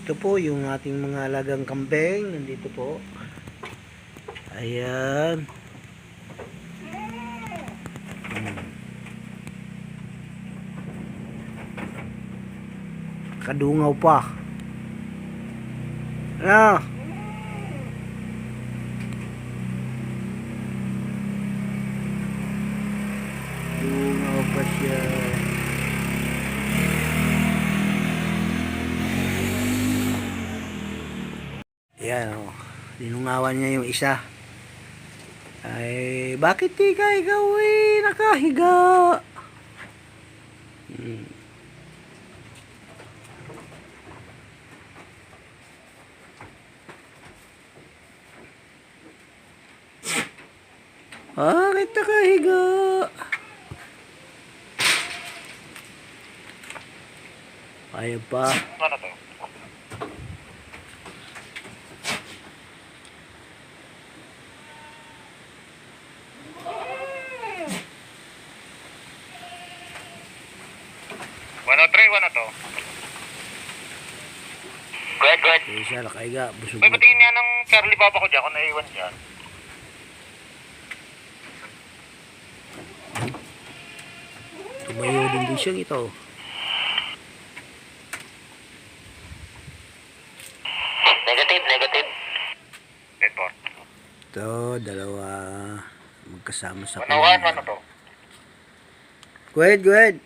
Ito po yung ating mga alagang kambing. Nandito po. Ayan. Kadungaw pa. Ano? Dungaw pa siya. Ayan o. Dinungawan niya yung isa. Ay, bakit di ka ikaw nakahiga? Bakit nakahiga? Ayaw pa. Ano to? Ano to? Good. Kaya siya nakahiga. Busog May na. patingin nga ng Charlie Papa ko dyan kung naiwan dyan. Tumayo din siyang ito. Negative. Report. Ito, dalawa magkasama sa Manawan, ano to? Go ahead.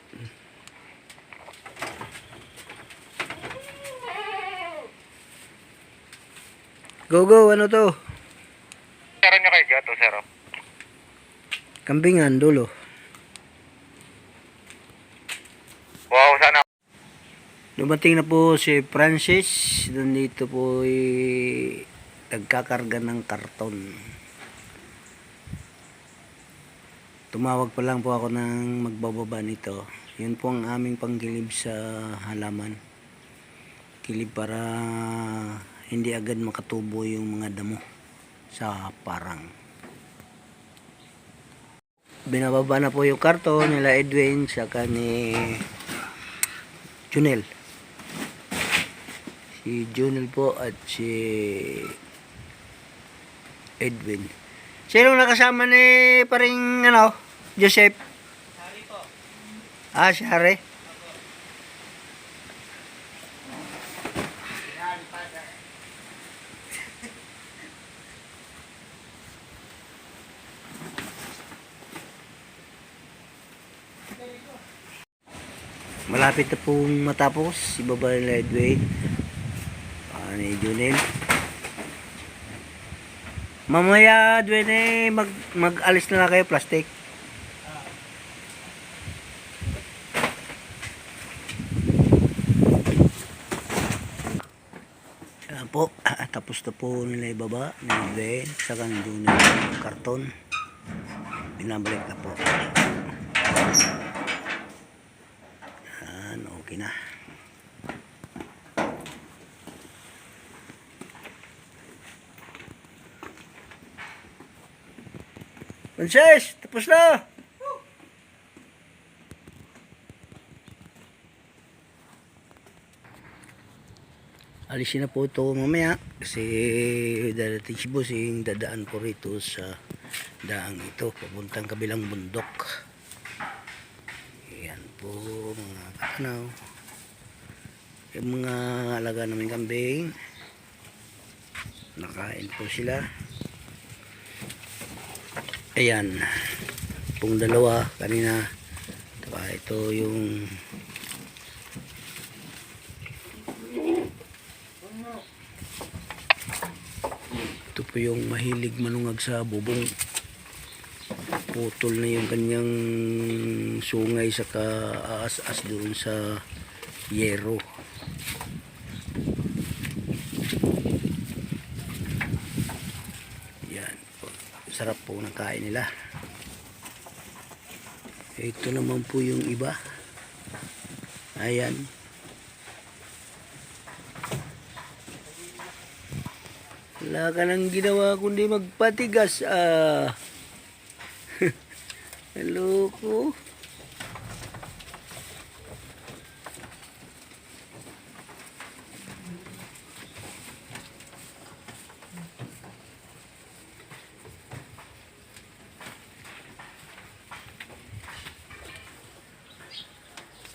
Go, ano to? Sara nyo kay Gato, sir. Kambingan, dulo. Wow, sana. Dumating na po si Francis. Dito po nagkakarga ng karton. Tumawag pa lang po ako ng magbababa nito. Yun po ang aming panggilib sa halaman. Kilib para hindi agad makatubo yung mga damo sa parang. Binababa na po yung karton nila Edwin saka ni Junel. Si Junel po at si Edwin. Sino nakasama ni paring Joseph? Sari po. Si Harry. Malapit na pong matapos. Ibaba nila Edwin. Ni Junel. Mamaya Edwin mag-alis na lang kayo plastic. Ayan po. Tapos na po nila ibaba ni Edwin. Saka ni Junel yung karton. Binabalik na po. Okay na. Princess, tapos na. Alisin na po ito mamaya kasi dadating si Busing, dadaan po rito sa daang ito papuntang kabilang bundok. Yan po mga kakanaw, yung mga alaga namin kambing, nakain po sila. Ayan pong dalawa kanina, diba, ito yung po yung mahilig manungag sa bubong. Putol na yung kanyang sungay sa kaas-as doon sa yero. Yan po. Sarap po ng kain nila. Ito naman po yung iba. Ayan. Wala ka nang ginawa kundi magpatigas. Hello ko.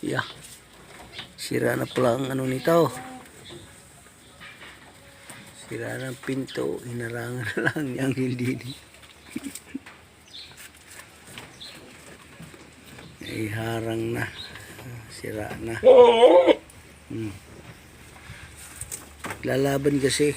Yeah. Sira na pala ang ano nito. Sira na ang pinto. Hinarangan na lang niyang hindi. Ay harang na. Sira na. Lalaban kasi.